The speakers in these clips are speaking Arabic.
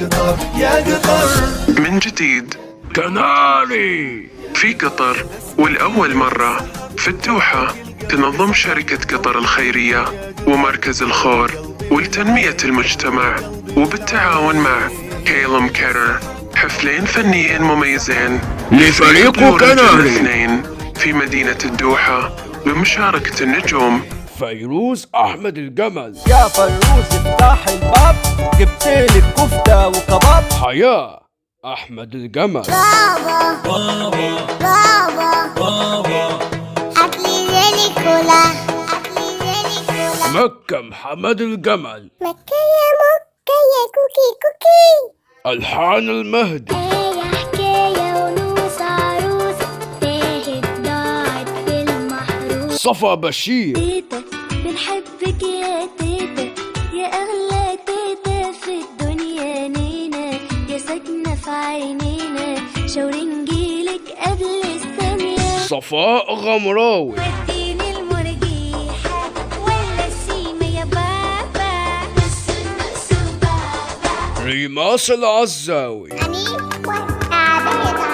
قطر يا قطر. من جديد كناري في قطر، والأول مرة في الدوحة، تنظم شركة قطر الخيرية ومركز الخور ولتنمية المجتمع وبالتعاون مع كيلم كيرر حفلين فنيين مميزين لفريق كناري الاثنين في مدينة الدوحة بمشاركة النجوم فيروز أحمد الجمل، يا فروس افتح الباب، جبتلك كفتة وكباب. حياة أحمد الجمل، بابا بابا بابا بابا هاتلي زيني كولا، هاتلي زيني كولا. مكة محمد الجمل، مكة يا مكة يا كوكي كوكي. ألحان المهدي، ايه حكاية ونوس عروس تاهت ضاعت في المحروس. صفا بشير، تيتا بنحبك يا تيتا، يا أغلى تيتا في الدنيا نينا، يا ساكنة في عينينا، شاوري نجيلك قبل الثانية. صفاء غمراوي، وديني المرجيحة ولا السيمة يا بابا، نص بابا. ريماس العزاوي، أني وردة بيضة،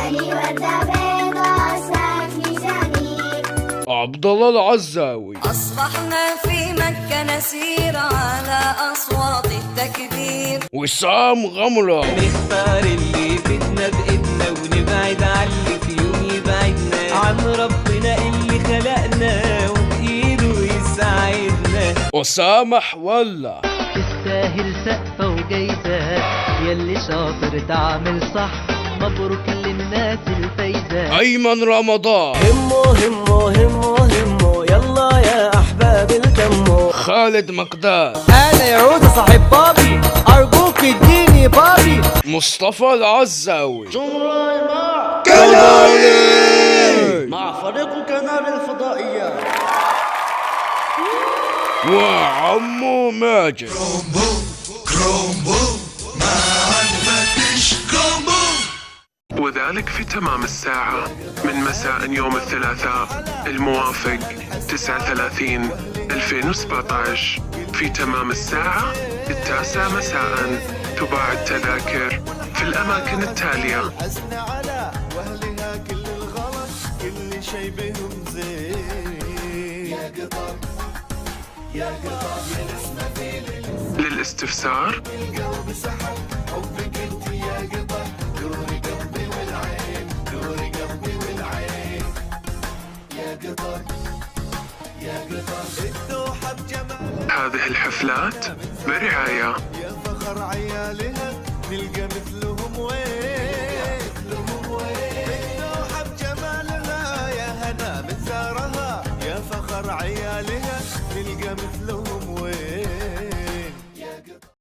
أني وردة بيضة ساكني زميل. عبد الله العزاوي، أصبحنا في مكة نسير على أصوات التكبير. وسام غمراوي، نختار اللي بدنا بإيدنا ونبعد عن اللي في يوم يبعدنا عن ربنا اللي خلقنا وبإيده يساعدنا. أسامة حولة، تستاهل سقفة وجايزة، يلي شاطر تعمل صح، مبروك للناس الفايزة. أيمن رمضان، همو همو همو همو يلا يا أحباب الكمو. خالد مقداد، أنا يا عودة صاحب بابي، أرجوك اديني بابي. مصطفى العزاوي، مع فريق كناري الفضائية. وعمو ماجد. وذلك في تمام الساعة من مساء يوم الثلاثاء الموافق 9/30/2017. في تمام الساعة 9 مساء تباع التذاكر في الأماكن التالية. حزن على واهلها كل الغلط، كل شي بهم زين. يا قطر يا قطر يا نسمة في للاستفسار القلب سحر حبك انت يا قطر، دوري قلبي والعين، دوري قلبي والعين. يا قطر يا قطر الدوحة بجمال، هذه الحفلات برعاية يا فخر عيالها نلقى مثلهم وين، مثلهم وين. الدوحة بجمالها يا هنا من زارها، يا فخر عيالها نلقى مثلهم وين.